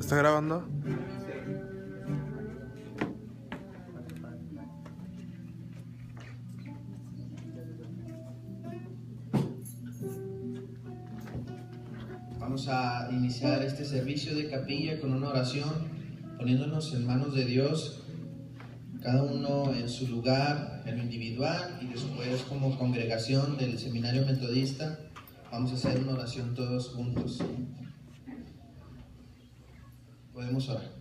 ¿Está grabando? Vamos a iniciar este servicio de capilla con una oración, poniéndonos en manos de Dios, cada uno en su lugar, en lo individual, y después como congregación del Seminario Metodista vamos a hacer una oración todos juntos. Podemos orar.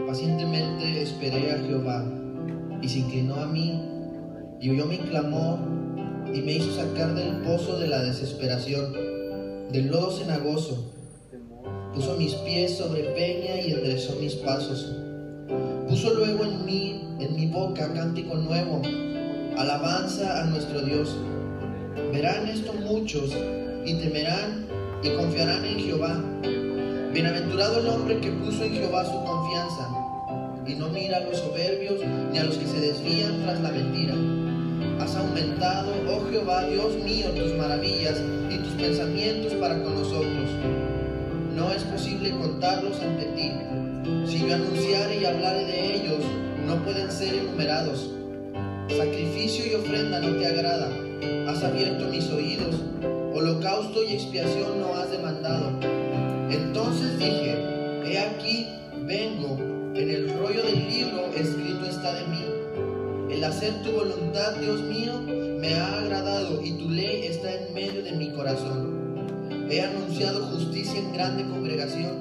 Pacientemente esperé a Jehová, y se inclinó a mí, y oyó mi clamor, y me hizo sacar del pozo de la desesperación, del lodo cenagoso. Puso mis pies sobre peña y enderezó mis pasos. Puso luego en mi boca cántico nuevo, alabanza a nuestro Dios. Verán esto muchos, y temerán, y confiarán en Jehová. Bienaventurado el hombre que puso en Jehová su confianza, y no mira a los soberbios ni a los que se desvían tras la mentira. Has aumentado, oh Jehová, Dios mío, tus maravillas y tus pensamientos para con nosotros. No es posible contarlos ante ti. Si yo anunciare y hablare de ellos, no pueden ser enumerados. Sacrificio y ofrenda no te agrada. Has abierto mis oídos. Holocausto y expiación no has demandado. Entonces dije, he aquí, vengo, en el rollo del libro escrito está de mí. El hacer tu voluntad, Dios mío, me ha agradado, y tu ley está en medio de mi corazón. He anunciado justicia en grande congregación.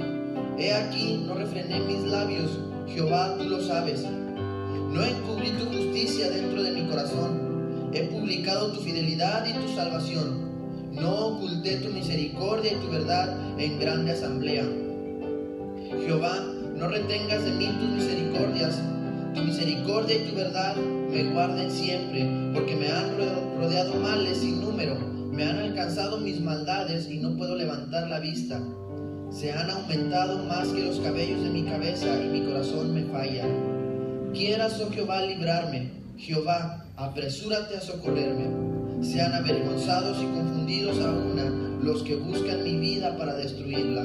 He aquí, no refrené mis labios, Jehová, tú lo sabes. No encubrí tu justicia dentro de mi corazón. He publicado tu fidelidad y tu salvación. No oculté tu misericordia y tu verdad en grande asamblea. Jehová, no retengas de mí tus misericordias. Tu misericordia y tu verdad me guarden siempre, porque me han rodeado males sin número. Me han alcanzado mis maldades y no puedo levantar la vista. Se han aumentado más que los cabellos de mi cabeza y mi corazón me falla. Quieras, oh Jehová, librarme. Jehová, apresúrate a socorrerme. Sean avergonzados y confundidos a una los que buscan mi vida para destruirla.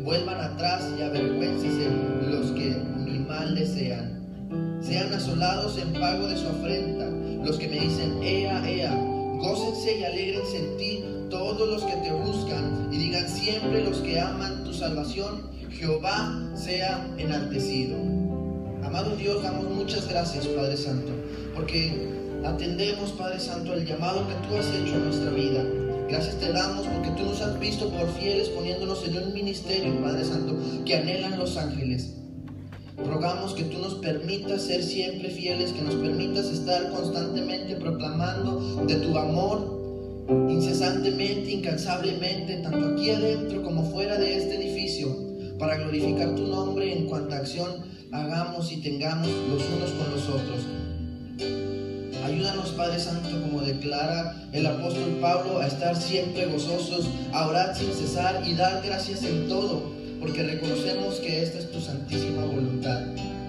Vuelvan atrás y avergüéncense los que mi mal desean. Sean asolados en pago de su afrenta los que me dicen, ea, ea. Gócense y alégrense en ti todos los que te buscan, y digan siempre los que aman tu salvación, Jehová sea enaltecido. Amado Dios, damos muchas gracias, Padre Santo, porque atendemos, Padre Santo, el llamado que tú has hecho en nuestra vida. Gracias te damos porque tú nos has visto por fieles, poniéndonos en un ministerio, Padre Santo, que anhelan los ángeles. Rogamos que tú nos permitas ser siempre fieles, que nos permitas estar constantemente proclamando de tu amor, incesantemente, incansablemente, tanto aquí adentro como fuera de este edificio, para glorificar tu nombre en cuanta acción hagamos y tengamos los unos con los otros. Ayúdanos, Padre Santo, como declara el apóstol Pablo, a estar siempre gozosos, a orar sin cesar y dar gracias en todo, porque reconocemos que esta es tu santísima voluntad.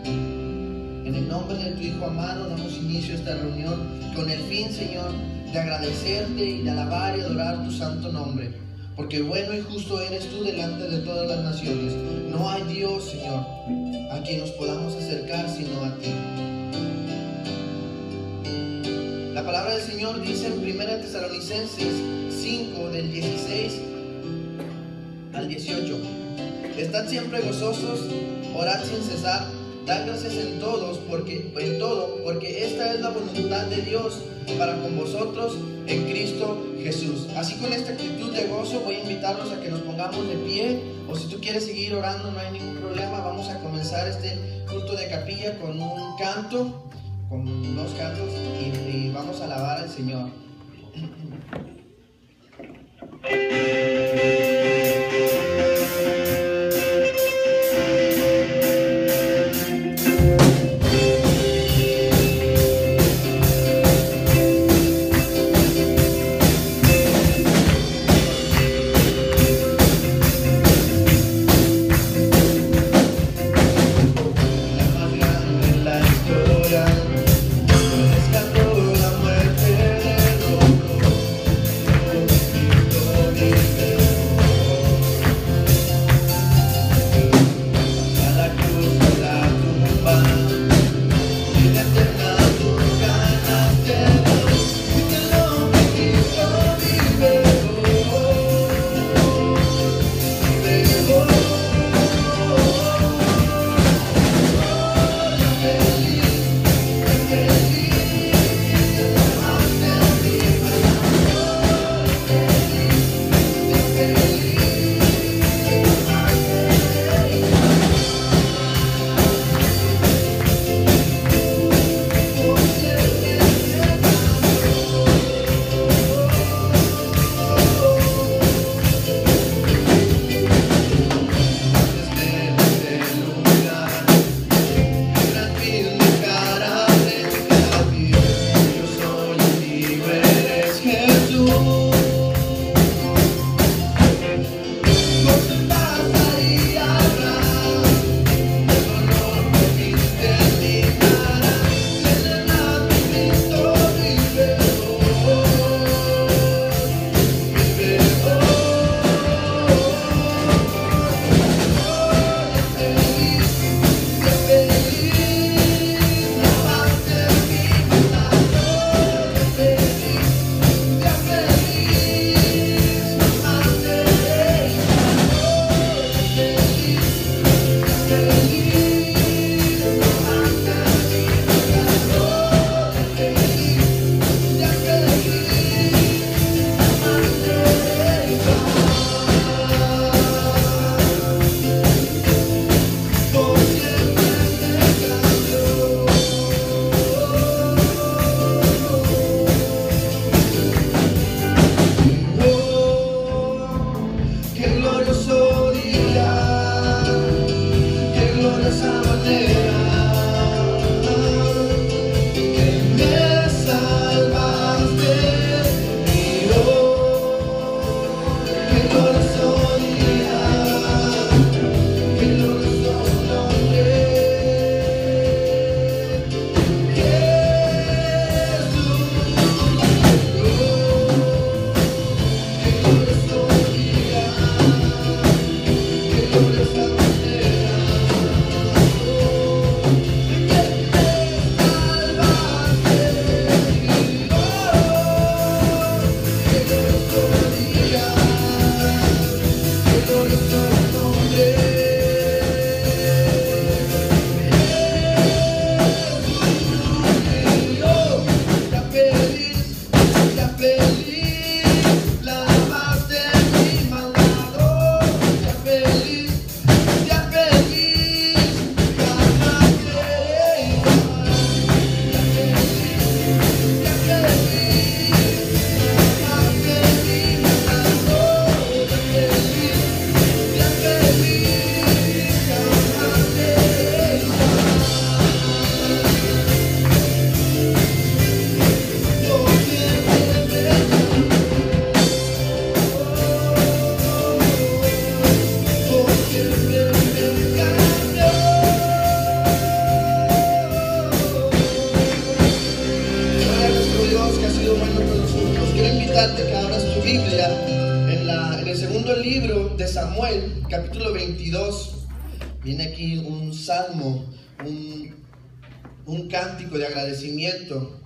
En el nombre de tu Hijo amado damos inicio a esta reunión con el fin, Señor, de agradecerte y de alabar y adorar tu santo nombre, porque bueno y justo eres tú delante de todas las naciones. No hay Dios, Señor, a quien nos podamos acercar sino a ti. La palabra del Señor dice en 1 Tesalonicenses 5, del 16 al 18: Estad siempre gozosos, orad sin cesar, dad gracias en todo, porque esta es la voluntad de Dios para con vosotros en Cristo Jesús. Así, con esta actitud de gozo, voy a invitarlos a que nos pongamos de pie, o si tú quieres seguir orando, no hay ningún problema. Vamos a comenzar este culto de capilla con un canto, con dos cantos, y vamos a alabar al Señor. libro de Samuel, capítulo 22. Viene aquí un salmo, un cántico de agradecimiento.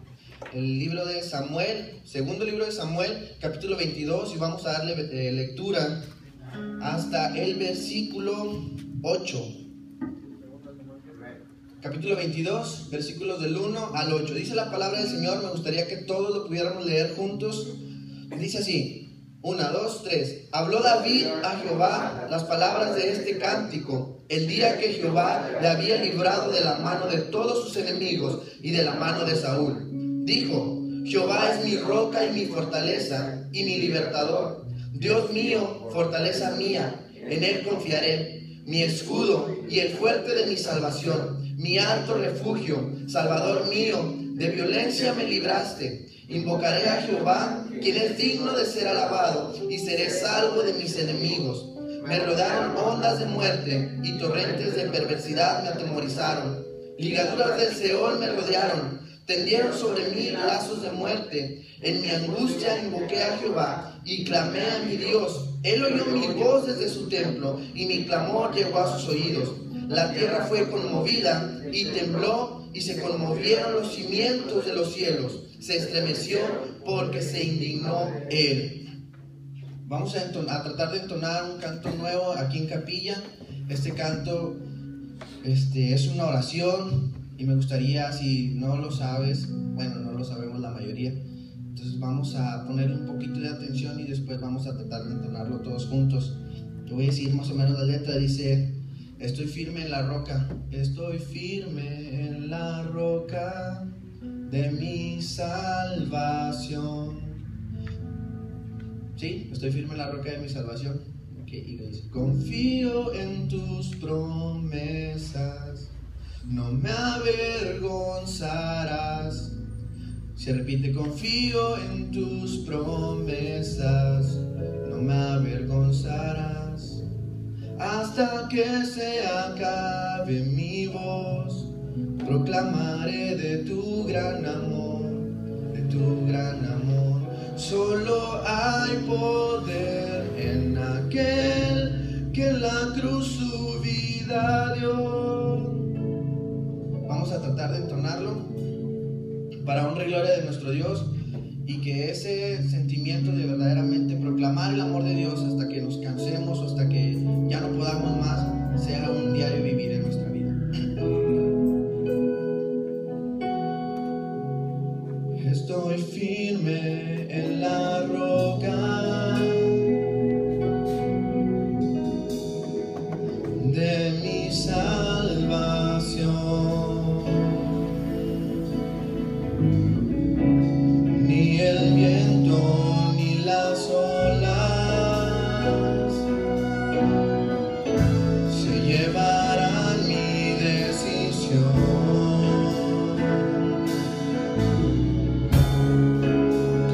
El libro de Samuel, segundo libro de Samuel, capítulo 22, y vamos a darle lectura hasta el versículo 8. Capítulo 22, versículos del 1 al 8. Dice la palabra del Señor, me gustaría que todos lo pudiéramos leer juntos. Dice así: 1, 2, 3. Habló David a Jehová las palabras de este cántico el día que Jehová le había librado de la mano de todos sus enemigos y de la mano de Saúl. Dijo: Jehová es mi roca y mi fortaleza y mi libertador. Dios mío, fortaleza mía, en él confiaré. Mi escudo y el fuerte de mi salvación, mi alto refugio, Salvador mío, de violencia me libraste. Invocaré a Jehová, quien es digno de ser alabado, y seré salvo de mis enemigos. Me rodearon ondas de muerte y torrentes de perversidad me atemorizaron. Ligaduras del Seol me rodearon, tendieron sobre mí lazos de muerte. En mi angustia invoqué a Jehová y clamé a mi Dios. Él oyó mi voz desde su templo y mi clamor llegó a sus oídos. La tierra fue conmovida y tembló y se conmovieron los cimientos de los cielos. Se estremeció porque se indignó él. Vamos a tratar de entonar un canto nuevo aquí en capilla. Este canto es una oración y me gustaría, si no lo sabes, bueno, no lo sabemos la mayoría, entonces vamos a poner un poquito de atención y después vamos a tratar de entonarlo todos juntos. Te voy a decir más o menos la letra. Dice: estoy firme en la roca, estoy firme en la roca de mi salvación. Sí, estoy firme en la roca de mi salvación. Okay, y le dice: confío en tus promesas, no me avergonzarás. Se repite: confío en tus promesas, no me avergonzarás. Hasta que se acabe mi voz, proclamaré de tu gran amor, de tu gran amor. Solo hay poder en aquel que en la cruz su vida dio. Vamos a tratar de entonarlo para honra y gloria de nuestro Dios, y que ese sentimiento de verdaderamente proclamar el amor de Dios hasta que nos cansemos o hasta que ya no podamos más sea un diario vivir en nuestra vida. Estoy firme en la roca de mi salvación. Ni el viento ni las olas se llevarán mi decisión.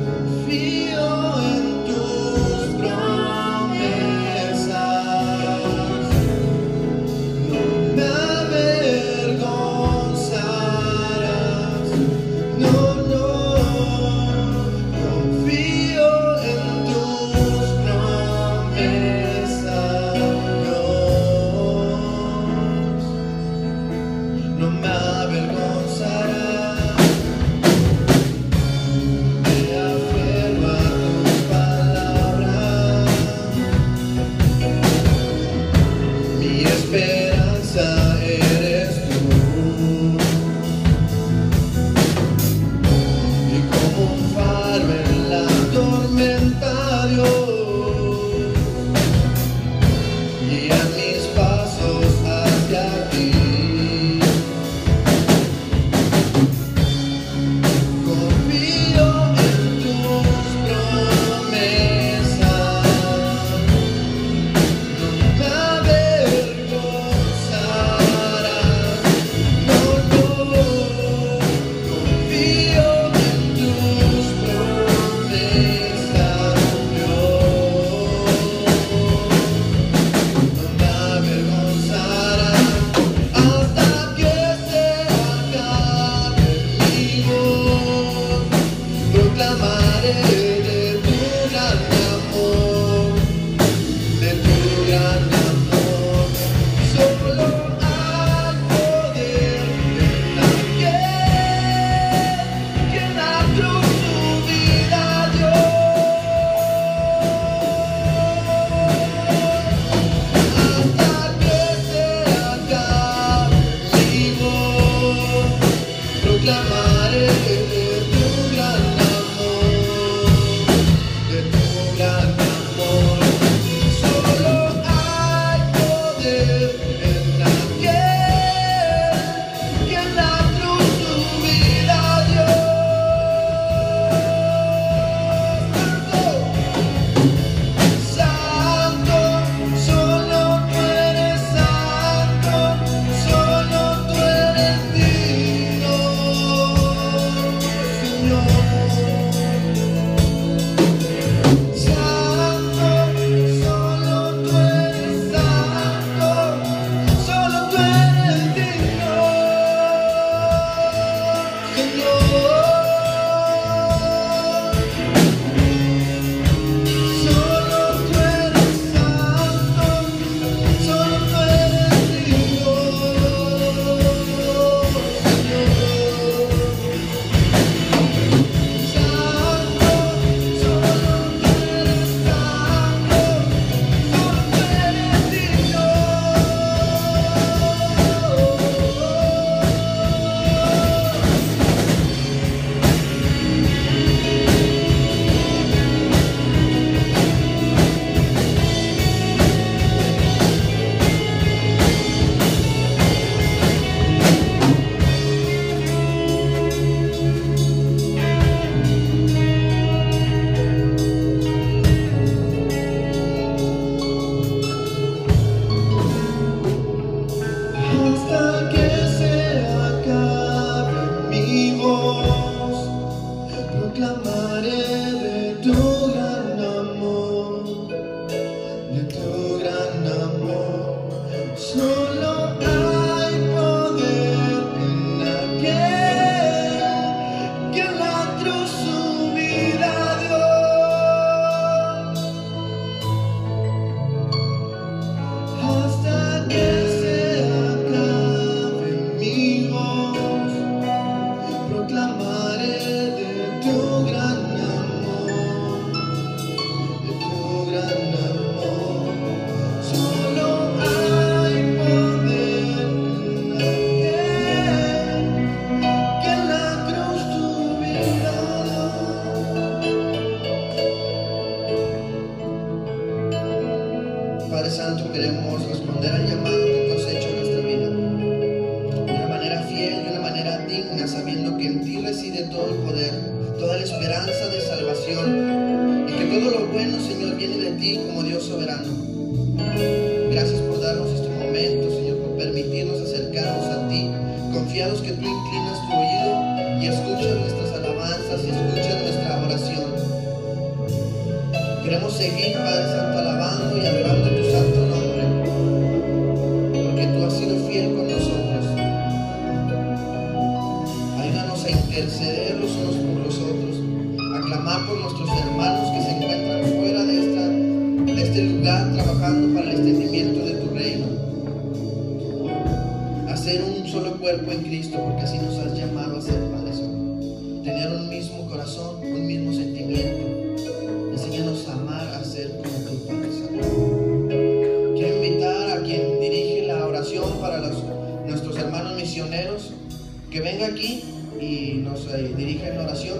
Confío en tus proclamaré de tu gran amor, de tu gran amor. Solo hay poder en aquel que en la cruz su vida dio. Santo, solo tú eres santo, solo tú eres digno, Señor. Santo, solo tú eres santo, solo tú eres digno, Señor. Solo tú eres santo, solo tú eres digno, Señor. Santo, solo tú eres santo, solo tú eres digno. Hasta que se acabe mi voz, proclamaré de tu gran amor, de tu gran amor. Solo hay poder en aquel que en la cruz su vida dio. Hasta que se acabe mi voz, proclamaré de tu gran amor, de tu gran amor. Solo hay poder en aquel que en la cruz tu vida dio. Padre Santo, queremos responder al llamado que tú has hecho en nuestra vida de una manera fiel, de una manera digna, sabiendo que en ti reside todo el poder, toda la esperanza de salvación, y que todo lo bueno, Señor, viene de ti como Dios soberano. Gracias por darnos este momento, Señor, por permitirnos acercarnos a ti, confiados que tú inclinas tu oído y escuchas nuestras alabanzas y escuchas nuestra oración. Queremos seguir, Padre Santo, alabando y adorando tu santo nombre, porque tú has sido fiel con nosotros. Ayúdanos a interceder los unos por los otros, a clamar por nuestros hermanos que se encuentran fuera de este lugar, trabajando para el extendimiento de tu reino. A ser un solo cuerpo en Cristo, porque así nos has llamado a ser, Padre Santo. Tener un mismo corazón, un mismo sentimiento. Enséñanos a amar, a ser como tú, Padre Santo. Quiero invitar a quien dirige la oración para nuestros hermanos misioneros que venga aquí y nos dirija en la oración.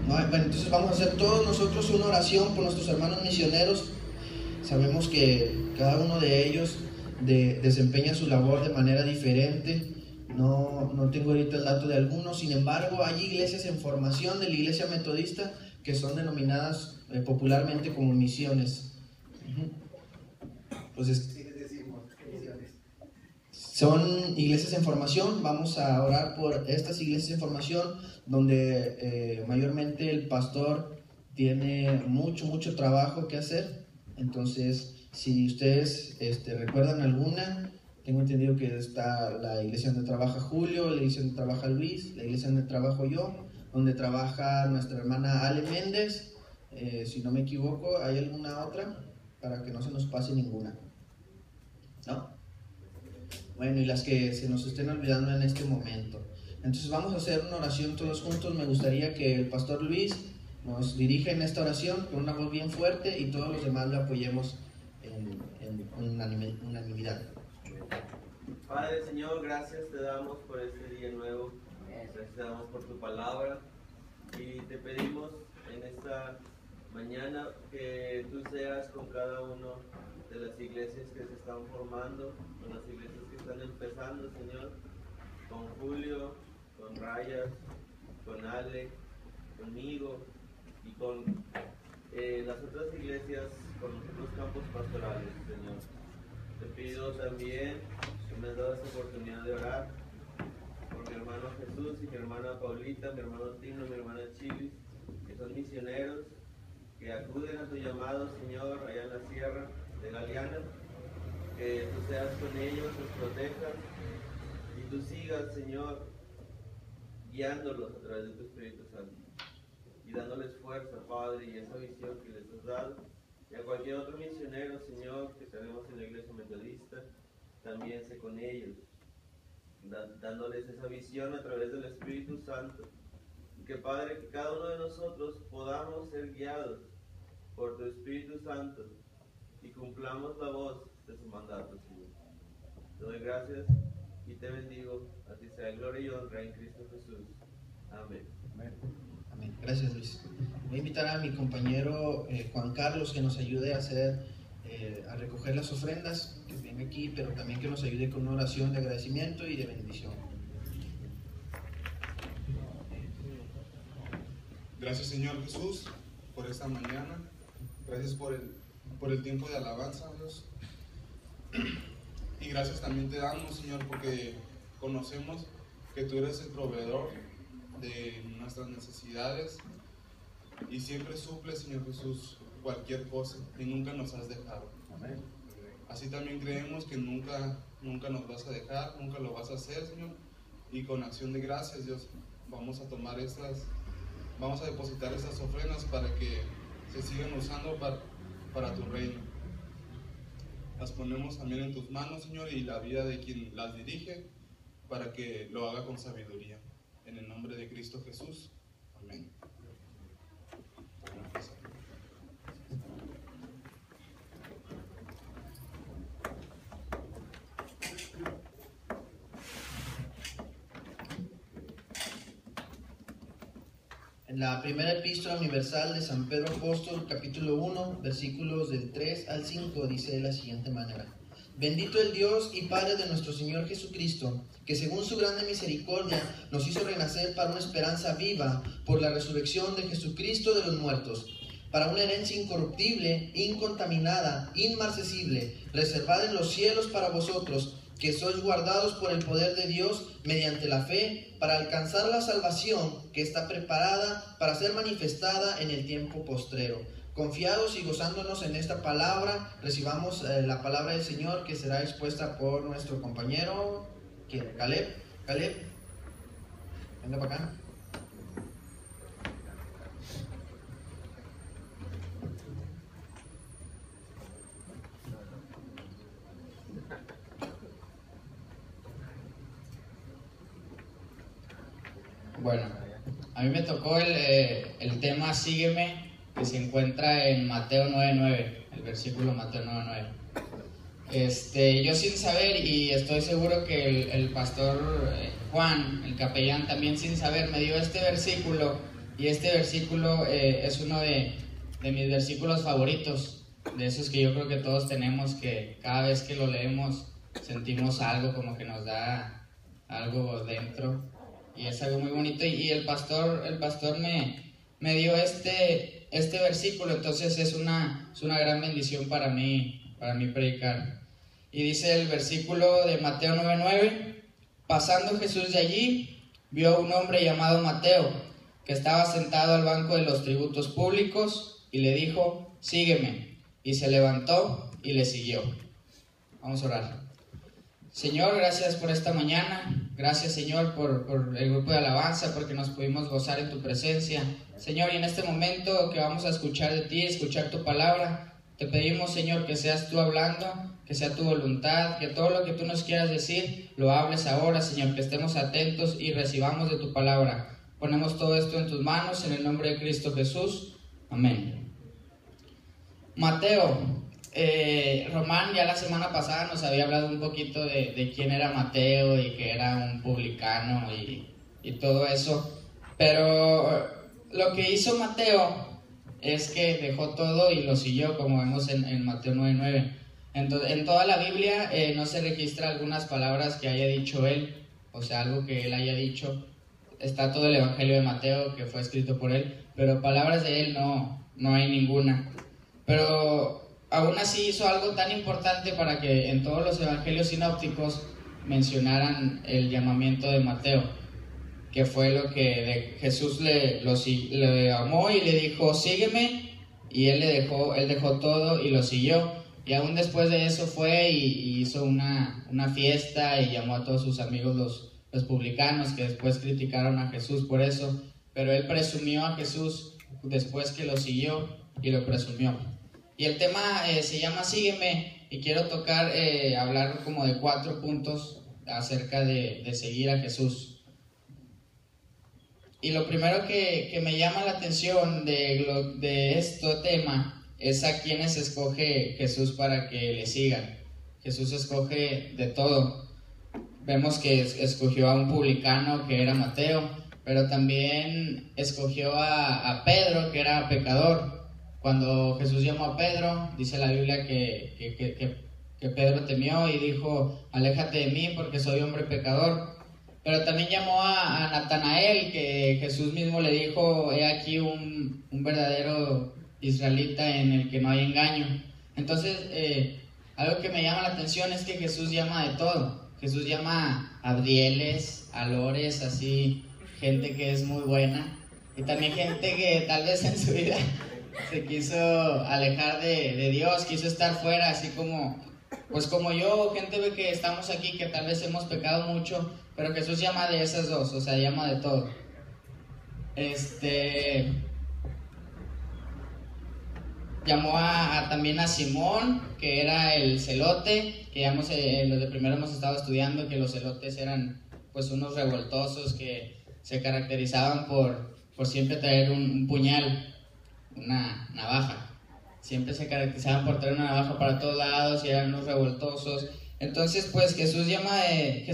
Bueno, entonces vamos a hacer todos nosotros una oración por nuestros hermanos misioneros. Sabemos que cada uno de ellos desempeña su labor de manera diferente. No tengo ahorita el dato de algunos, sin embargo hay iglesias en formación de la iglesia metodista que son denominadas popularmente como misiones. Entonces, son iglesias en formación. Vamos a orar por estas iglesias en formación donde mayormente el pastor tiene mucho trabajo que hacer. Entonces, si ustedes recuerdan alguna, tengo entendido que está la iglesia donde trabaja Julio, la iglesia donde trabaja Luis, la iglesia donde trabajo yo, donde trabaja nuestra hermana Ale Méndez. Si no me equivoco, ¿hay alguna otra? Para que no se nos pase ninguna, ¿no? Bueno, y las que se nos estén olvidando en este momento. Entonces vamos a hacer una oración todos juntos. Me gustaría que el pastor Luis nos dirija en esta oración con una voz bien fuerte y todos los demás le apoyemos en unanimidad. Padre, Señor, gracias te damos por este día nuevo, gracias te damos por tu palabra y te pedimos en esta mañana que tú seas con cada uno de las iglesias que se están formando, con las iglesias que están empezando, Señor, con Julio, con Rayas, con Ale, conmigo y con las otras iglesias, con los campos pastorales, Señor. Te pido también que me has dado esta oportunidad de orar por mi hermano Jesús y mi hermana Paulita, mi hermano Tino, mi hermana Chilis, que son misioneros, que acuden a tu llamado, Señor, allá en la sierra de Galeana, que tú seas con ellos, los protejas y tú sigas, Señor, guiándolos a través de tu Espíritu Santo y dándoles fuerza, Padre, y esa visión que les has dado. Y a cualquier otro misionero, Señor, que tenemos en la iglesia metodista, también sé con ellos, dándoles esa visión a través del Espíritu Santo. Y que, Padre, que cada uno de nosotros podamos ser guiados por tu Espíritu Santo y cumplamos la voz de su mandato, Señor. Te doy gracias y te bendigo. A ti sea gloria y honra en Cristo Jesús. Amén. Amén. Amén. Gracias, Luis. Voy a invitar a mi compañero Juan Carlos que nos ayude a recoger las ofrendas, que venga aquí, pero también que nos ayude con una oración de agradecimiento y de bendición. Gracias, Señor Jesús, por esta mañana. Gracias por el tiempo de alabanza, Dios. Y gracias también te damos, Señor, porque conocemos que tú eres el proveedor de nuestras necesidades y siempre suples, Señor Jesús, cualquier cosa y nunca nos has dejado. Amén. Así también creemos que nunca nos vas a dejar, nunca lo vas a hacer, Señor. Y con acción de gracias, Dios, vamos a depositar esas ofrendas para que se sigan usando para tu reino. Las ponemos también en tus manos, Señor, y la vida de quien las dirige, para que lo haga con sabiduría. En el nombre de Cristo Jesús. Amén. En la primera epístola universal de San Pedro Apóstol, capítulo 1, versículos del 3 al 5, dice de la siguiente manera: Bendito el Dios y Padre de nuestro Señor Jesucristo, que según su grande misericordia nos hizo renacer para una esperanza viva por la resurrección de Jesucristo de los muertos, para una herencia incorruptible, incontaminada, inmarcesible, reservada en los cielos para vosotros, que sois guardados por el poder de Dios mediante la fe, para alcanzar la salvación que está preparada para ser manifestada en el tiempo postrero. Confiados y gozándonos en esta palabra, recibamos la palabra del Señor, que será expuesta por nuestro compañero Caleb. Caleb, venga para acá. Bueno, a mí me tocó el tema Sígueme, que se encuentra en Mateo 9:9, el versículo Mateo 9:9. Yo sin saber, y estoy seguro que el pastor Juan, el capellán, también sin saber me dio este versículo, y este versículo es uno de mis versículos favoritos, de esos que yo creo que todos tenemos, que cada vez que lo leemos sentimos algo, como que nos da algo dentro. Y es algo muy bonito, y el pastor me dio este versículo, entonces es una gran bendición para mí predicar. Y dice el versículo de Mateo 9:9: Pasando Jesús de allí, vio a un hombre llamado Mateo, que estaba sentado al banco de los tributos públicos, y le dijo: Sígueme. Y se levantó y le siguió. Vamos a orar. Señor, gracias por esta mañana. Gracias, Señor, por el grupo de alabanza, porque nos pudimos gozar en tu presencia. Señor, y en este momento que vamos a escuchar de ti, escuchar tu palabra, te pedimos, Señor, que seas tú hablando, que sea tu voluntad, que todo lo que tú nos quieras decir, lo hables ahora, Señor, que estemos atentos y recibamos de tu palabra. Ponemos todo esto en tus manos, en el nombre de Cristo Jesús. Amén. Mateo Román ya la semana pasada nos había hablado un poquito de quién era Mateo y que era un publicano y todo eso. Pero lo que hizo Mateo es que dejó todo y lo siguió, como vemos en Mateo 9:9. Entonces, en toda la Biblia no se registra algunas palabras que haya dicho él, o sea, algo que él haya dicho. Está todo el Evangelio de Mateo, que fue escrito por él, pero palabras de él no hay ninguna. Pero aún así hizo algo tan importante para que en todos los evangelios sinópticos mencionaran el llamamiento de Mateo, que fue lo que Jesús le amó y le dijo, sígueme, y él dejó todo y lo siguió. Y aún después de eso fue y hizo una fiesta y llamó a todos sus amigos los publicanos, que después criticaron a Jesús por eso, pero él presumió a Jesús después que lo siguió y lo presumió. Y el tema se llama Sígueme, y quiero hablar como de 4 puntos acerca de seguir a Jesús. Y lo primero que me llama la atención de este tema es a quienes escoge Jesús para que le sigan. Jesús escoge de todo. Vemos que escogió a un publicano que era Mateo, pero también escogió a Pedro, que era pecador. Cuando Jesús llamó a Pedro, dice la Biblia que Pedro temió y dijo, aléjate de mí porque soy hombre pecador. Pero también llamó a Natanael, que Jesús mismo le dijo, he aquí un verdadero israelita en el que no hay engaño. Entonces, algo que me llama la atención es que Jesús llama de todo. Jesús llama a Abdieles, a Lores, así, gente que es muy buena, y también gente que tal vez en su vida se quiso alejar de Dios, quiso estar fuera, así como yo, gente que estamos aquí, que tal vez hemos pecado mucho, pero Jesús llama de esas dos, o sea, llama de todo. Llamó también a Simón, que era el celote, que los de primero hemos estado estudiando, que los celotes eran pues unos revoltosos que se caracterizaban por siempre traer un puñal, una navaja. Siempre se caracterizaban por traer una navaja para todos lados y eran unos revoltosos. Entonces pues Jesús llama de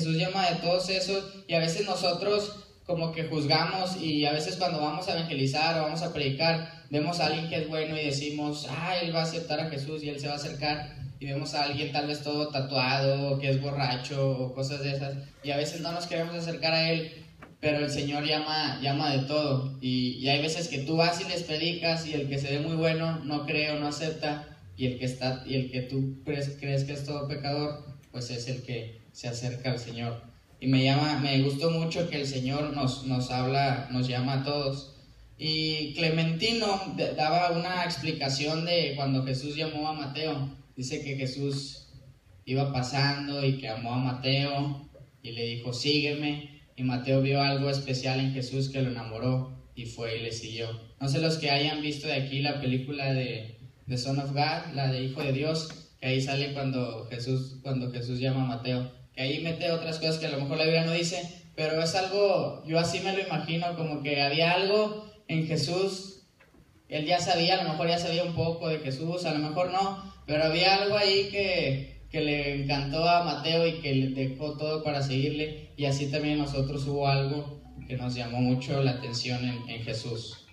todos esos, y a veces nosotros como que juzgamos, y a veces cuando vamos a evangelizar o vamos a predicar, vemos a alguien que es bueno y decimos, él va a aceptar a Jesús y él se va a acercar, y vemos a alguien tal vez todo tatuado, que es borracho o cosas de esas, y a veces no nos queremos acercar a él, pero el Señor llama de todo, y hay veces que tú vas y les predicas y el que se ve muy bueno no cree o no acepta, y el que tú crees que es todo pecador, pues es el que se acerca al Señor. Y me gustó mucho que el Señor nos llama a todos. Y Clementino daba una explicación de cuando Jesús llamó a Mateo. Dice que Jesús iba pasando y que amó a Mateo y le dijo, sígueme. Y Mateo vio algo especial en Jesús que lo enamoró y fue y le siguió. No sé los que hayan visto de aquí la película de Son of God, la de Hijo de Dios, que ahí sale cuando Jesús llama a Mateo. Que ahí mete otras cosas que a lo mejor la Biblia no dice, pero es algo, yo así me lo imagino, como que había algo en Jesús, él ya sabía, a lo mejor ya sabía un poco de Jesús, a lo mejor no, pero había algo ahí que le encantó a Mateo y que le dejó todo para seguirle, y así también nosotros hubo algo que nos llamó mucho la atención en Jesús.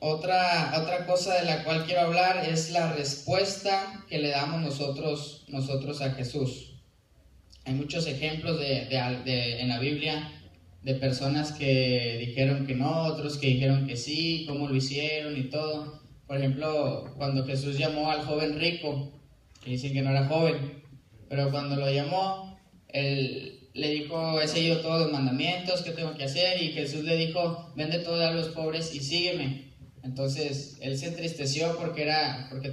Otra cosa de la cual quiero hablar es la respuesta que le damos nosotros a Jesús. Hay muchos ejemplos en la Biblia de personas que dijeron que no, otros que dijeron que sí, cómo lo hicieron y todo. Por ejemplo, cuando Jesús llamó al joven rico, que dicen que no era joven, pero cuando lo llamó, él le dijo, he seguido todos los mandamientos, ¿qué tengo que hacer? Y Jesús le dijo, vende todo a los pobres y sígueme. Entonces él se entristeció porque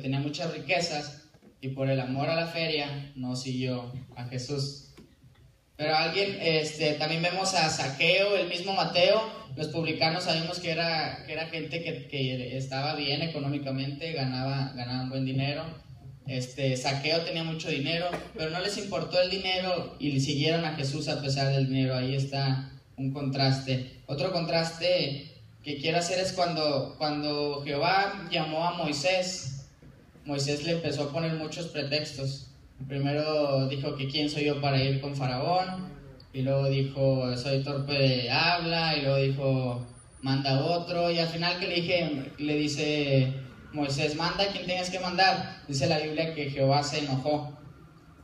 tenía muchas riquezas, y por el amor a la feria no siguió a Jesús. Pero también vemos a Zaqueo, el mismo Mateo. Los publicanos sabemos que era gente que estaba bien económicamente, ganaban buen dinero. Zaqueo tenía mucho dinero, pero no les importó el dinero y siguieron a Jesús a pesar del dinero. Ahí está un contraste. Otro contraste que quiero hacer es cuando Jehová llamó a Moisés. Moisés le empezó a poner muchos pretextos. Primero dijo que quién soy yo para ir con Faraón, y luego dijo soy torpe de habla, y luego dijo manda otro, y al final que le dice Moisés, manda a quien tengas que mandar. Dice la Biblia que Jehová se enojó.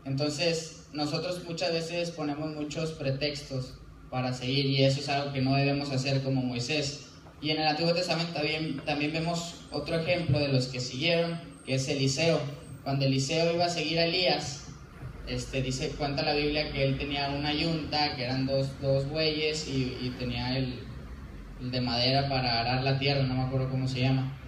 Entonces nosotros muchas veces ponemos muchos pretextos para seguir, y eso es algo que no debemos hacer como Moisés. Y en el Antiguo Testamento también vemos otro ejemplo de los que siguieron, que es Eliseo. Cuando Eliseo iba a seguir a Elías, cuenta la Biblia que él tenía una yunta, que eran dos bueyes, y tenía el de madera para arar la tierra, no me acuerdo cómo se llama.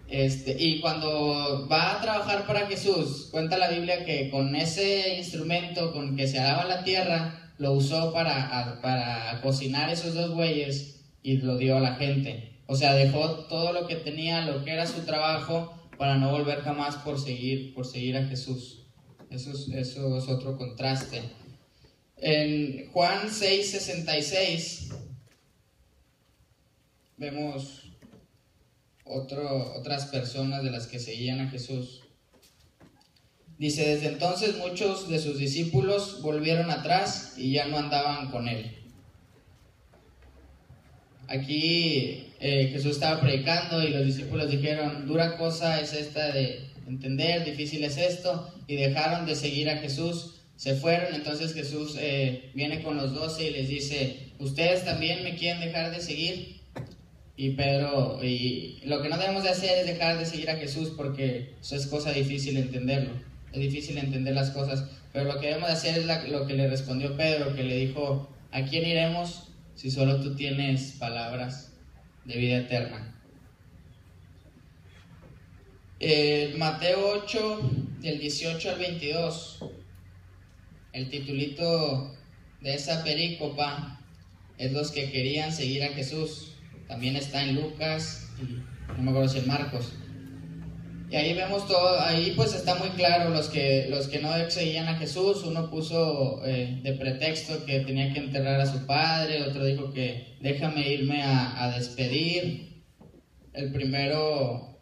Y cuando va a trabajar para Jesús, cuenta la Biblia que con ese instrumento con que se araba la tierra, lo usó para cocinar esos 2 bueyes y lo dio a la gente. O sea, dejó todo lo que tenía, lo que era su trabajo, para no volver jamás por seguir a Jesús. Eso es otro contraste. En Juan 6:66 vemos otras personas de las que seguían a Jesús. Dice, desde entonces muchos de sus discípulos volvieron atrás y ya no andaban con él. Aquí Jesús estaba predicando y los discípulos dijeron, dura cosa es esta de entender, difícil es esto, y dejaron de seguir a Jesús, se fueron. Entonces Jesús viene con los 12 y les dice, ¿ustedes también me quieren dejar de seguir? Y lo que no debemos de hacer es dejar de seguir a Jesús, porque eso es cosa difícil entenderlo, es difícil entender las cosas, pero lo que debemos de hacer es lo que le respondió Pedro, que le dijo, ¿a quién iremos si solo tú tienes palabras de vida eterna? Mateo 8, del 18 al 22, el titulito de esa perícopa es los que querían seguir a Jesús. También está en Lucas y no me acuerdo si en Marcos. Y ahí vemos todo, ahí pues está muy claro los que no seguían a Jesús. Uno puso de pretexto que tenía que enterrar a su padre, otro dijo que déjame irme a despedir. El primero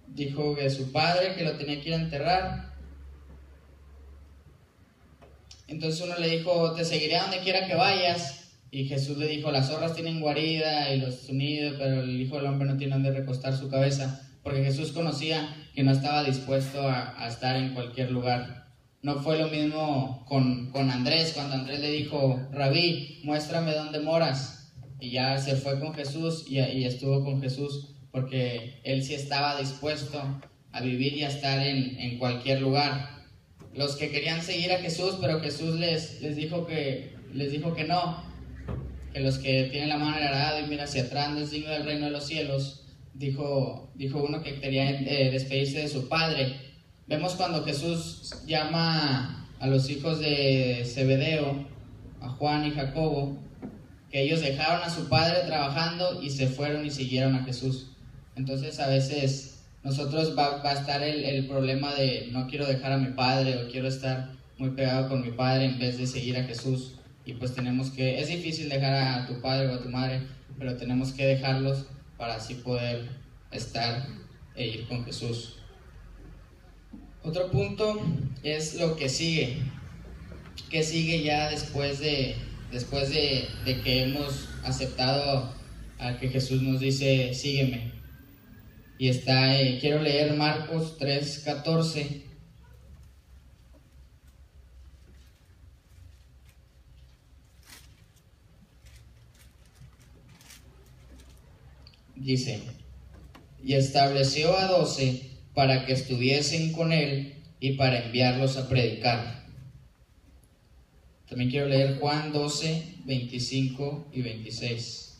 dijo que su padre, que lo tenía que ir a enterrar. Entonces uno le dijo, te seguiré a donde quiera que vayas. Y Jesús le dijo, las zorras tienen guarida y los nidos, pero el Hijo del Hombre no tiene donde recostar su cabeza. Porque Jesús conocía que no estaba dispuesto a estar en cualquier lugar. No fue lo mismo con Andrés, cuando Andrés le dijo, Rabí, muéstrame dónde moras. Y ya se fue con Jesús y estuvo con Jesús, porque él sí estaba dispuesto a vivir y a estar en cualquier lugar. Los que querían seguir a Jesús, pero Jesús les dijo que no, que los que tienen la mano en el arado y mira hacia atrás no es digno del reino de los cielos. Dijo uno que quería despedirse de su padre. Vemos cuando Jesús llama a los hijos de Zebedeo, a Juan y Jacobo, que ellos dejaron a su padre trabajando y se fueron y siguieron a Jesús. Entonces a veces nosotros va a estar el problema de no quiero dejar a mi padre o quiero estar muy pegado con mi padre en vez de seguir a Jesús. Y pues es difícil dejar a tu padre o a tu madre, pero tenemos que dejarlos para así poder estar e ir con Jesús. Otro punto es lo que sigue. ¿Qué sigue ya después de que hemos aceptado a que Jesús nos dice, sígueme? Y quiero leer Marcos 3:14. Dice, y estableció a 12 para que estuviesen con él y para enviarlos a predicar. También quiero leer Juan 12, 25 y 26.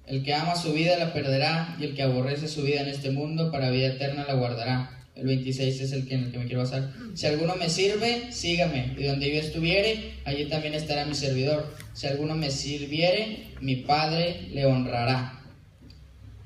El que ama su vida la perderá, y el que aborrece su vida en este mundo para vida eterna la guardará. El 26 es en el que me quiero basar. Si alguno me sirve, sígame, y donde yo estuviere, allí también estará mi servidor. Si alguno me sirviere, mi Padre le honrará.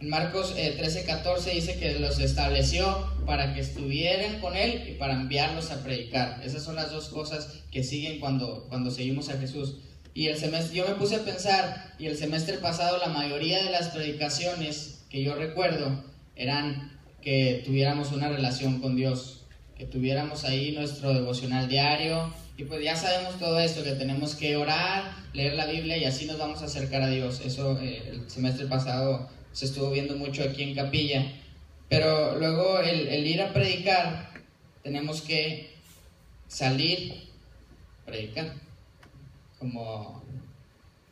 En Marcos 13:14 dice que los estableció para que estuvieran con él y para enviarlos a predicar. Esas son las dos cosas que siguen cuando seguimos a Jesús. Y yo me puse a pensar, y el semestre pasado la mayoría de las predicaciones que yo recuerdo eran que tuviéramos una relación con Dios, que tuviéramos ahí nuestro devocional diario, y pues ya sabemos todo esto, que tenemos que orar, leer la Biblia y así nos vamos a acercar a Dios. Eso el semestre pasado se estuvo viendo mucho aquí en Capilla. Pero luego el ir a predicar, tenemos que salir a predicar. Como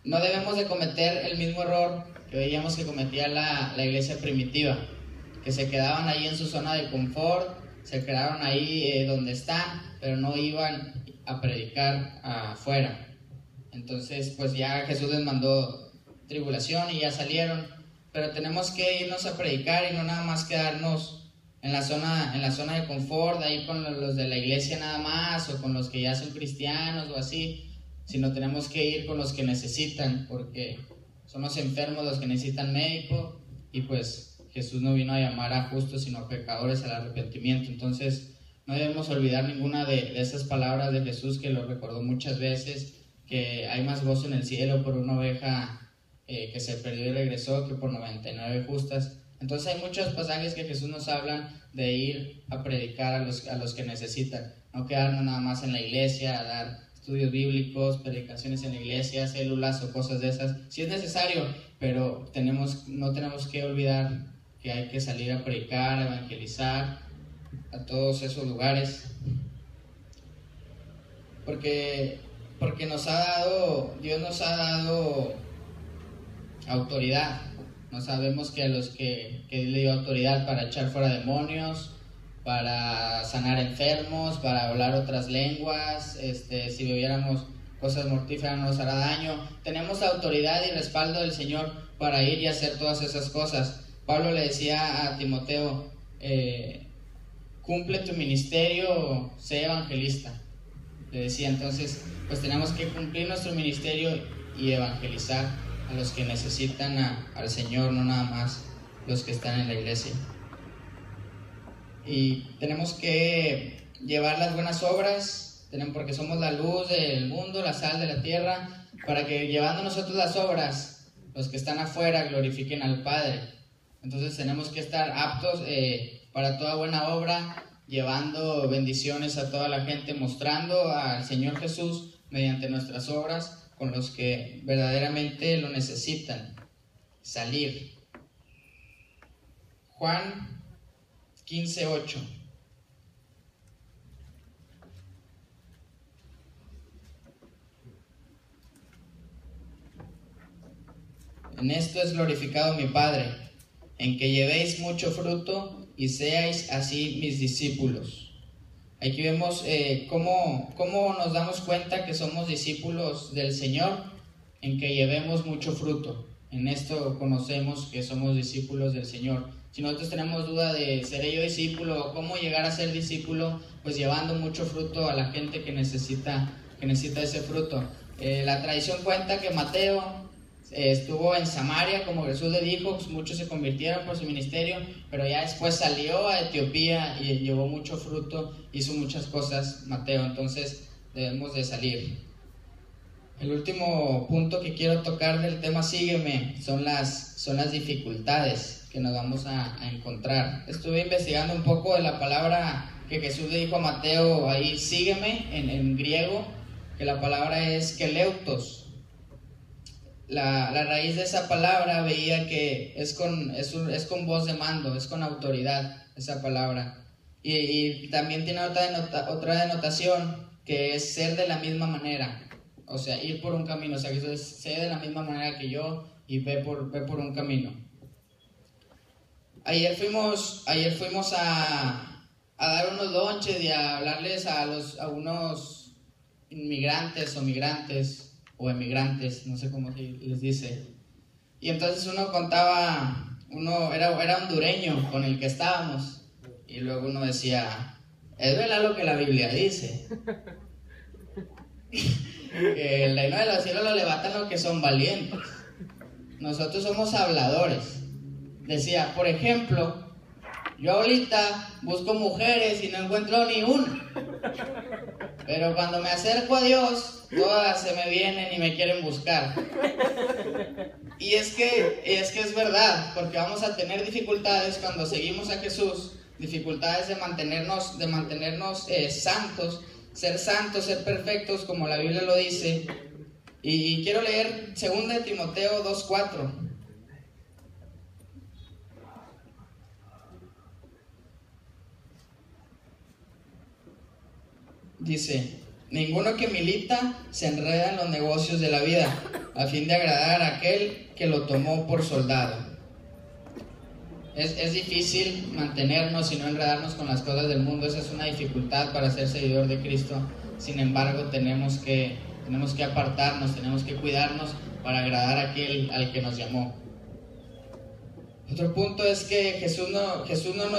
no debemos de cometer el mismo error que veíamos que cometía la iglesia primitiva, que se quedaban ahí en su zona de confort, se quedaron ahí donde están, pero no iban a predicar afuera. Entonces pues ya Jesús les mandó tribulación y ya salieron, pero tenemos que irnos a predicar y no nada más quedarnos en la zona de confort, ahí con los de la iglesia nada más, o con los que ya son cristianos o así, sino tenemos que ir con los que necesitan, porque son los enfermos los que necesitan médico, y pues Jesús no vino a llamar a justos sino a pecadores al arrepentimiento. Entonces no debemos olvidar ninguna de esas palabras de Jesús, que lo recordó muchas veces, que hay más gozo en el cielo por una oveja que se perdió y regresó que por 99 justas. Entonces hay muchos pasajes que Jesús nos hablan de ir a predicar a los que necesitan, no quedarnos nada más en la iglesia, a dar estudios bíblicos, predicaciones en la iglesia, células o cosas de esas. Sí es necesario, pero no tenemos que olvidar que hay que salir a predicar, a evangelizar a todos esos lugares, porque Dios nos ha dado autoridad. No sabemos que a los que Él le dio autoridad para echar fuera demonios, para sanar enfermos, para hablar otras lenguas, si bebiéramos cosas mortíferas no nos hará daño. Tenemos autoridad y respaldo del Señor para ir y hacer todas esas cosas. Pablo le decía a Timoteo, cumple tu ministerio, sé evangelista, le decía. Entonces pues tenemos que cumplir nuestro ministerio y evangelizar a los que necesitan al Señor, no nada más los que están en la iglesia. Y tenemos que llevar las buenas obras, porque somos la luz del mundo, la sal de la tierra, para que llevando nosotros las obras, los que están afuera glorifiquen al Padre. Entonces tenemos que estar aptos para toda buena obra, llevando bendiciones a toda la gente, mostrando al Señor Jesús mediante nuestras obras con los que verdaderamente lo necesitan. Salir. Juan 15:8. En esto es glorificado mi Padre, en que llevéis mucho fruto y seáis así mis discípulos. Aquí vemos cómo nos damos cuenta que somos discípulos del Señor, en que llevemos mucho fruto. En esto conocemos que somos discípulos del Señor. Si nosotros tenemos duda de ¿seré yo discípulo o cómo llegar a ser discípulo? Pues llevando mucho fruto a la gente que necesita ese fruto. La tradición cuenta que Mateo estuvo en Samaria, como Jesús le dijo, pues muchos se convirtieron por su ministerio, pero ya después salió a Etiopía y llevó mucho fruto, hizo muchas cosas Mateo. Entonces debemos de salir. El último punto que quiero tocar del tema Sígueme son las dificultades que nos vamos a encontrar. Estuve investigando un poco de la palabra que Jesús le dijo a Mateo ahí, sígueme, en griego, que la palabra es keleutos. La raíz de esa palabra veía que es con voz de mando, es con autoridad esa palabra. Y también tiene otra denotación, que es ser de la misma manera. O sea, ir por un camino. O sea, que sé de la misma manera que yo y ve por un camino. Ayer fuimos a dar unos lonches y a hablarles a unos inmigrantes o migrantes o emigrantes, no sé cómo se les dice. Y entonces uno era hondureño con el que estábamos, y luego uno decía, es verdad lo que la Biblia dice, que el reino de los cielos lo levantan los que son valientes. Nosotros somos habladores. Decía, por ejemplo, yo ahorita busco mujeres y no encuentro ni una. Pero cuando me acerco a Dios, todas se me vienen y me quieren buscar. Y es que es verdad, porque vamos a tener dificultades cuando seguimos a Jesús, dificultades de mantenernos santos, ser perfectos, como la Biblia lo dice. Y quiero leer 2 Timoteo 2:4. Dice: ninguno que milita se enreda en los negocios de la vida, a fin de agradar a aquel que lo tomó por soldado. Es difícil mantenernos y no enredarnos con las cosas del mundo. Esa es una dificultad para ser seguidor de Cristo. Sin embargo, tenemos que apartarnos, tenemos que cuidarnos para agradar a aquel al que nos llamó. Otro punto es que Jesús no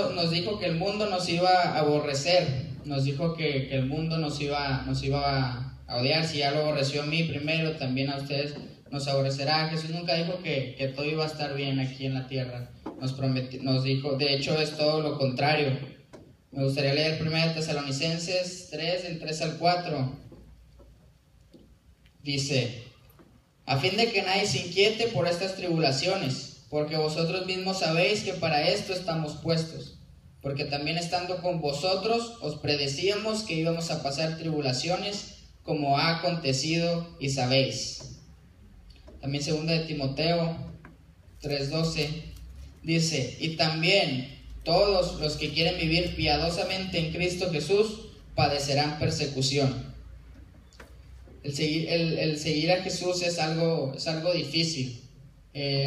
nos dijo que el mundo nos iba a aborrecer. Nos dijo que el mundo nos iba a odiar. Si ya lo aborreció a mí primero, también a ustedes nos aborrecerá. Jesús nunca dijo que todo iba a estar bien aquí en la tierra. Nos dijo, de hecho, es todo lo contrario. Me gustaría leer 1 Tesalonicenses 3, del 3 al 4. Dice: a fin de que nadie se inquiete por estas tribulaciones, porque vosotros mismos sabéis que para esto estamos puestos. Porque también estando con vosotros os predecíamos que íbamos a pasar tribulaciones, como ha acontecido y sabéis. También 2 Timoteo 3:12 dice: y también todos los que quieren vivir piadosamente en Cristo Jesús padecerán persecución. El seguir a Jesús es algo difícil.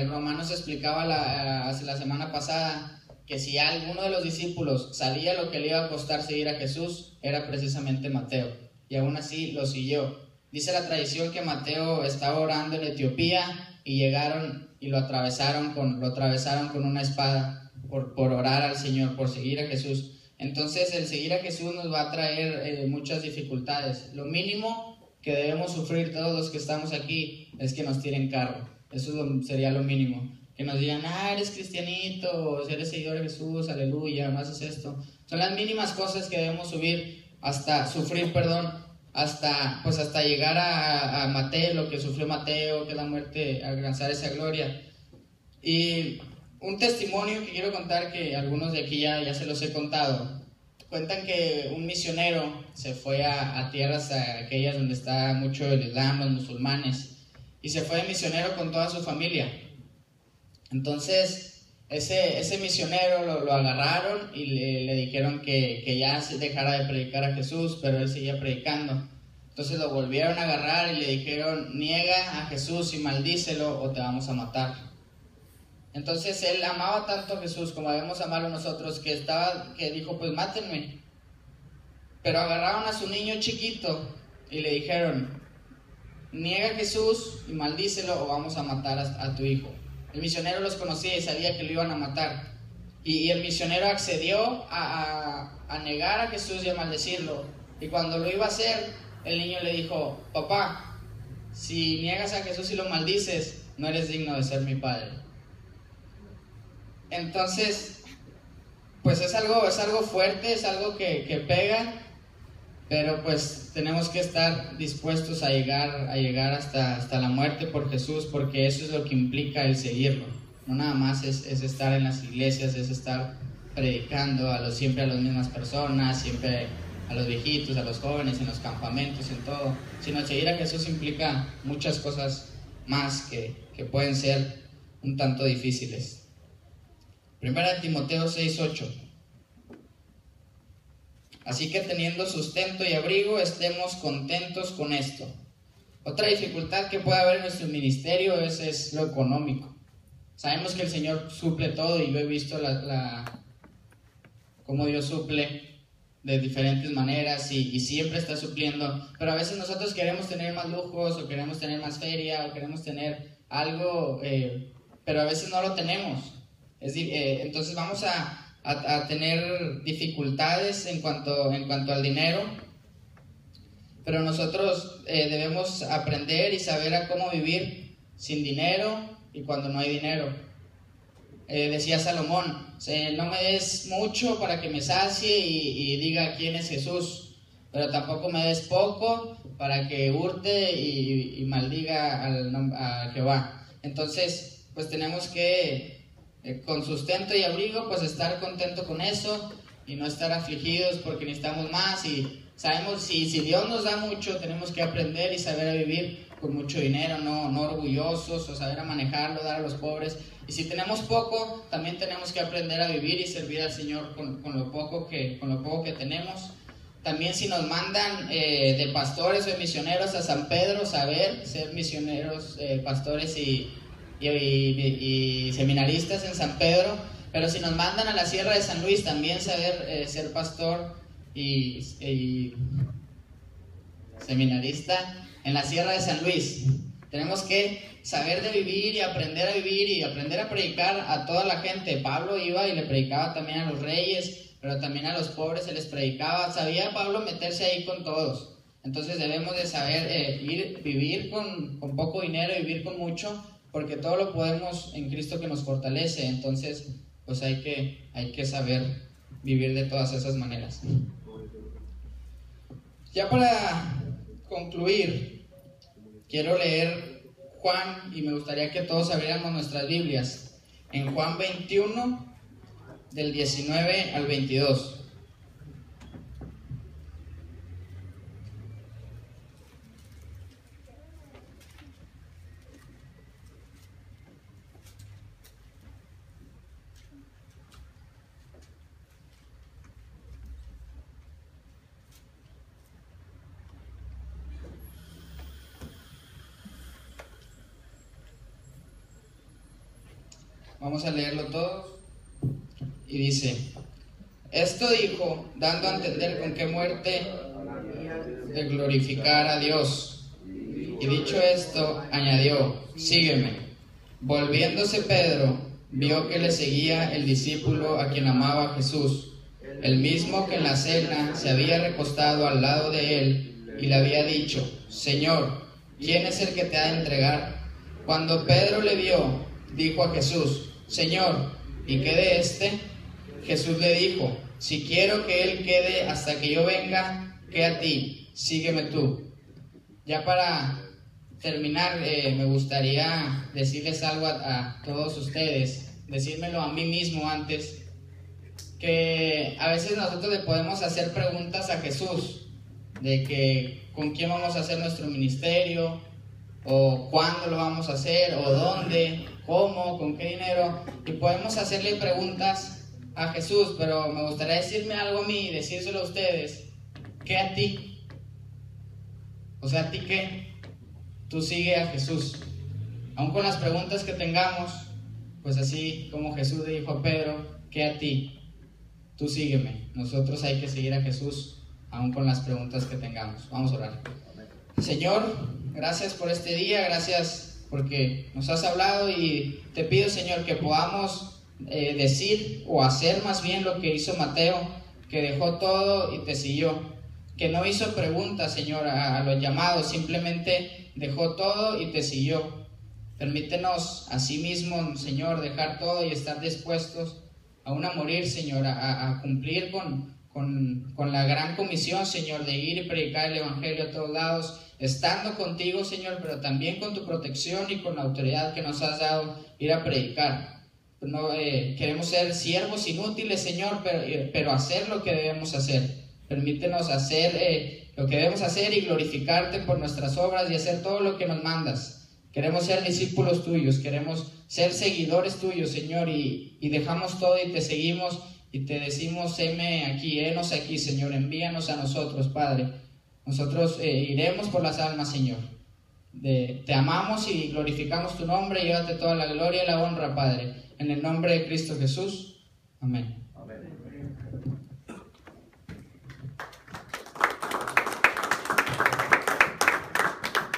Romanos explicaba la semana pasada que si a alguno de los discípulos salía lo que le iba a costar seguir a Jesús, era precisamente Mateo, y aún así lo siguió. Dice la tradición que Mateo estaba orando en Etiopía y llegaron y lo atravesaron con una espada por orar al Señor, por seguir a Jesús. Entonces el seguir a Jesús nos va a traer muchas dificultades. Lo mínimo que debemos sufrir todos los que estamos aquí es que nos tiren carro. Eso sería lo mínimo. Que nos digan: eres cristianito, eres seguidor de Jesús, aleluya, no haces esto. Son las mínimas cosas que debemos sufrir, hasta llegar a Mateo, lo que sufrió Mateo, que es la muerte, alcanzar esa gloria. Y un testimonio que quiero contar, que algunos de aquí ya se los he contado. Cuentan que un misionero se fue a tierras aquellas donde está mucho el Islam, los musulmanes, y se fue de misionero con toda su familia. Entonces ese misionero lo agarraron y le dijeron que ya se dejara de predicar a Jesús, pero él seguía predicando. Entonces lo volvieron a agarrar y le dijeron: niega a Jesús y maldícelo o te vamos a matar. Entonces él amaba tanto a Jesús como debemos amarlo nosotros, que dijo: pues mátenme. Pero agarraron a su niño chiquito y le dijeron: niega a Jesús y maldícelo o vamos a matar a tu hijo. El misionero los conocía y sabía que lo iban a matar. Y el misionero accedió a negar a Jesús y a maldecirlo. Y cuando lo iba a hacer, el niño le dijo: papá, si niegas a Jesús y lo maldices, no eres digno de ser mi padre. Entonces, pues es algo fuerte, es algo que pega, pero pues tenemos que estar dispuestos a llegar hasta la muerte por Jesús, porque eso es lo que implica el seguirlo. No nada más es estar en las iglesias, es estar predicando siempre a las mismas personas, siempre a los viejitos, a los jóvenes, en los campamentos, en todo, sino seguir a Jesús implica muchas cosas más que pueden ser un tanto difíciles. 1 Timoteo 6:8. Así que teniendo sustento y abrigo, estemos contentos con esto. Otra dificultad que puede haber en nuestro ministerio es lo económico. Sabemos que el Señor suple todo y lo he visto cómo Dios suple de diferentes maneras y siempre está supliendo. Pero a veces nosotros queremos tener más lujos o queremos tener más feria o queremos tener algo, pero a veces no lo tenemos. Entonces vamos a tener dificultades en cuanto al dinero, pero nosotros debemos aprender y saber a cómo vivir sin dinero y cuando no hay dinero. Decía Salomón: no me des mucho para que me sacie y diga quién es Jesús, pero tampoco me des poco para que hurte y maldiga a Jehová. Entonces, pues tenemos que, con sustento y abrigo, pues estar contento con eso y no estar afligidos porque necesitamos más. Y sabemos, si Dios nos da mucho, tenemos que aprender y saber a vivir con mucho dinero, no orgullosos, o saber a manejarlo, dar a los pobres. Y si tenemos poco, también tenemos que aprender a vivir y servir al Señor con lo poco que tenemos. También si nos mandan de pastores o de misioneros a San Pedro, saber ser misioneros, pastores y seminaristas en San Pedro. Pero si nos mandan a la Sierra de San Luis, también saber ser pastor y seminarista en la Sierra de San Luis. Tenemos que saber de vivir y aprender a predicar a toda la gente. Pablo iba y le predicaba también a los reyes, pero también a los pobres se les predicaba. Sabía Pablo meterse ahí con todos. Entonces debemos de saber vivir con poco dinero y vivir con mucho, porque todo lo podemos en Cristo que nos fortalece. Entonces pues hay que saber vivir de todas esas maneras. Ya para concluir, quiero leer Juan, y me gustaría que todos abriéramos nuestras Biblias en Juan 21, del 19 al 22. Vamos a leerlo todo. Y dice: esto dijo, dando a entender con qué muerte de glorificar a Dios. Y dicho esto, añadió: sígueme. Volviéndose Pedro, vio que le seguía el discípulo a quien amaba Jesús, el mismo que en la cena se había recostado al lado de él y le había dicho: Señor, ¿quién es el que te ha de entregar? Cuando Pedro le vio, dijo a Jesús: Señor, ¿y qué de este? Jesús le dijo: si quiero que él quede hasta que yo venga, ¿qué a ti? Sígueme tú. Ya para terminar, me gustaría decirles algo a todos ustedes, decírmelo a mí mismo antes, que a veces nosotros le podemos hacer preguntas a Jesús, de que con quién vamos a hacer nuestro ministerio, o cuándo lo vamos a hacer, o dónde, cómo, con qué dinero, y podemos hacerle preguntas a Jesús, pero me gustaría decirme algo a mí y decírselo a ustedes: ¿qué a ti? O sea, ¿a ti qué? Tú sigue a Jesús. Aún con las preguntas que tengamos, pues así como Jesús le dijo a Pedro: ¿qué a ti? Tú sígueme. Nosotros hay que seguir a Jesús, aún con las preguntas que tengamos. Vamos a orar. Señor, gracias por este día, gracias porque nos has hablado, y te pido, Señor, que podamos decir o hacer más bien lo que hizo Mateo, que dejó todo y te siguió, que no hizo preguntas, Señor, a los llamados, simplemente dejó todo y te siguió. Permítenos así mismo, Señor, dejar todo y estar dispuestos aún a morir, Señor, a cumplir con la gran comisión, Señor, de ir y predicar el Evangelio a todos lados, estando contigo, Señor, pero también con tu protección y con la autoridad que nos has dado, ir a predicar. No queremos ser siervos inútiles, Señor, pero hacer lo que debemos hacer. Permítenos hacer lo que debemos hacer y glorificarte por nuestras obras y hacer todo lo que nos mandas. Queremos ser discípulos tuyos, queremos ser seguidores tuyos, Señor, y dejamos todo y te seguimos y te decimos: heme aquí, henos aquí, Señor, envíanos a nosotros, Padre. Nosotros iremos por las almas, Señor. Te amamos y glorificamos tu nombre. Llévate toda la gloria y la honra, Padre. En el nombre de Cristo Jesús. Amén.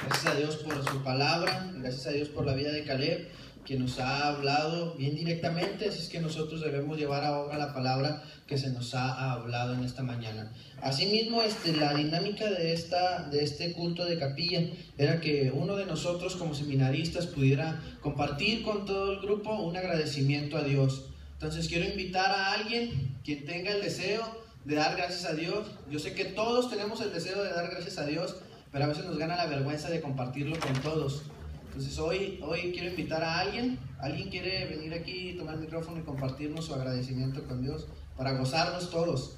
Gracias a Dios por su palabra, gracias a Dios por la vida de Caleb, que nos ha hablado bien directamente. Así es que nosotros debemos llevar ahora la palabra que se nos ha hablado en esta mañana. Asimismo, la dinámica de este culto de capilla era que uno de nosotros como seminaristas pudiera compartir con todo el grupo un agradecimiento a Dios. Entonces quiero invitar a alguien quien tenga el deseo de dar gracias a Dios. Yo sé que todos tenemos el deseo de dar gracias a Dios, pero a veces nos gana la vergüenza de compartirlo con todos. Entonces hoy quiero invitar a alguien. ¿Alguien quiere venir aquí, tomar el micrófono y compartirnos su agradecimiento con Dios para gozarnos todos?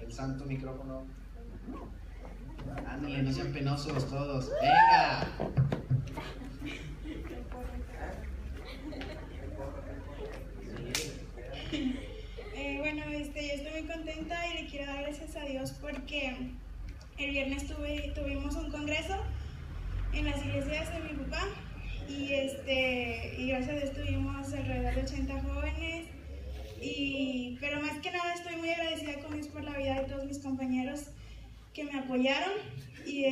El santo micrófono. Ándale, no sean penosos todos. ¡Venga! Bueno, yo estoy muy contenta y le quiero dar gracias a Dios porque el viernes tuvimos un congreso en las iglesias de mi papá y gracias a Dios tuvimos alrededor de 80 jóvenes, pero más que nada estoy muy agradecida con Dios por la vida de todos mis compañeros que me apoyaron y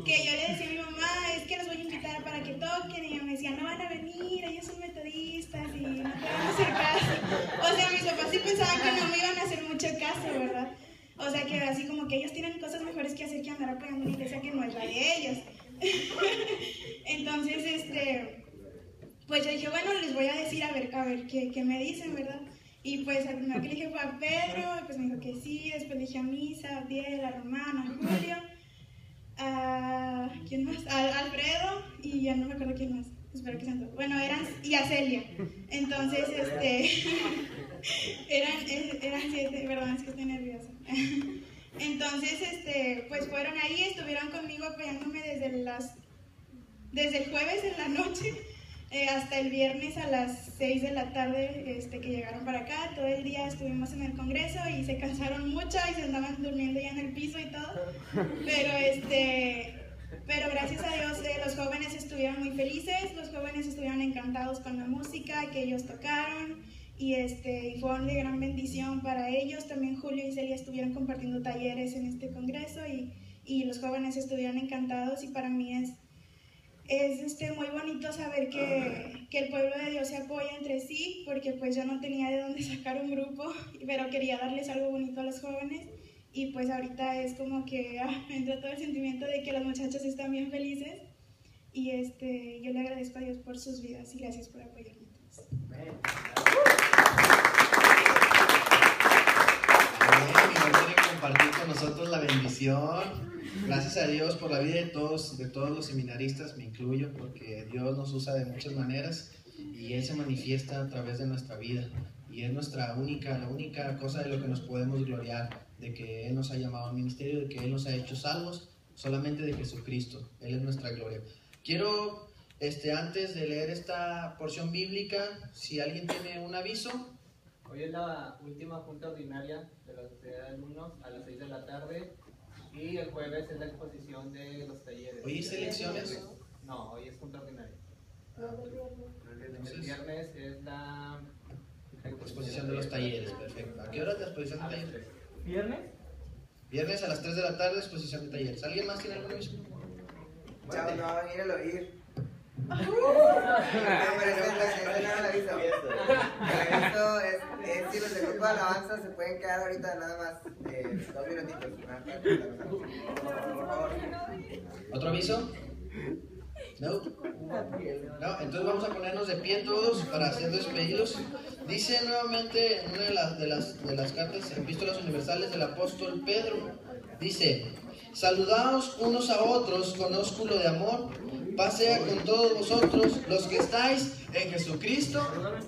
que yo le decía a mi mamá, es que los voy a invitar para que toquen, y ella me decía, no van a venir, ellos son metodistas y no te van a hacer caso. O sea, mis papás sí pensaban que no me iban a hacer mucho caso, ¿verdad? O sea, que así como que ellos tienen cosas mejores que hacer que andar apoyando una iglesia que no es la de ellos. Entonces, pues yo dije, bueno, les voy a decir a ver qué me dicen, ¿verdad? Y pues al primero que le dije fue a Pedro, pues me dijo que sí, después le dije a Misa, a Biel, a Romana, a Julio, a ¿quién más? A Alfredo y ya no me acuerdo quién más, espero que sean todos. Bueno, y a Celia. Entonces, eran 7, perdón, es que estoy nerviosa. Entonces, pues fueron ahí, estuvieron conmigo apoyándome desde el jueves en la noche hasta el viernes a las 6 de la tarde que llegaron para acá. Todo el día estuvimos en el congreso y se cansaron mucho y se andaban durmiendo ya en el piso y todo, pero gracias a Dios los jóvenes estuvieron muy felices, los jóvenes estuvieron encantados con la música que ellos tocaron y fue de gran bendición para ellos. También Julio y Celia estuvieron compartiendo talleres en este congreso y los jóvenes estuvieron encantados, y para mí es muy bonito saber que el pueblo de Dios se apoya entre sí, porque pues yo no tenía de dónde sacar un grupo, pero quería darles algo bonito a los jóvenes, y pues ahorita es como que me entra todo el sentimiento de que los muchachos están bien felices, y yo le agradezco a Dios por sus vidas y gracias por apoyarme todos. Quieren compartir con nosotros la bendición. Gracias a Dios por la vida de todos los seminaristas, me incluyo, porque Dios nos usa de muchas maneras y Él se manifiesta a través de nuestra vida, y es la única cosa de lo que nos podemos gloriar, de que Él nos ha llamado al ministerio, de que Él nos ha hecho salvos, solamente de Jesucristo. Él es nuestra gloria. Quiero, antes de leer esta porción bíblica, si alguien tiene un aviso. Hoy es la última junta ordinaria de la Sociedad de Alumnos a las 6 de la tarde. Y el jueves es la exposición de los talleres. ¿Hoy es elecciones? No, hoy es junta ordinaria. Entonces, el viernes es la exposición de los talleres, perfecto. ¿A qué hora es la exposición de talleres? ¿Viernes? Viernes a las 3 de la tarde, exposición de talleres. ¿Alguien más tiene algún aviso? Chao, no va a venir el oír. Pero el aviso es si los del grupo de alabanza se pueden quedar ahorita nada más 2 minutitos. Por favor. ¿Otro aviso? ¿No? No, entonces vamos a ponernos de pie todos para ser despedidos. Dice nuevamente en una de las cartas, epístolas universales del apóstol Pedro, dice: saludaos unos a otros con ósculo de amor, paz sea con todos vosotros los que estáis en Jesucristo.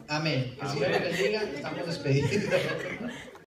Amén. Que el Señor te bendiga, estamos despedidos.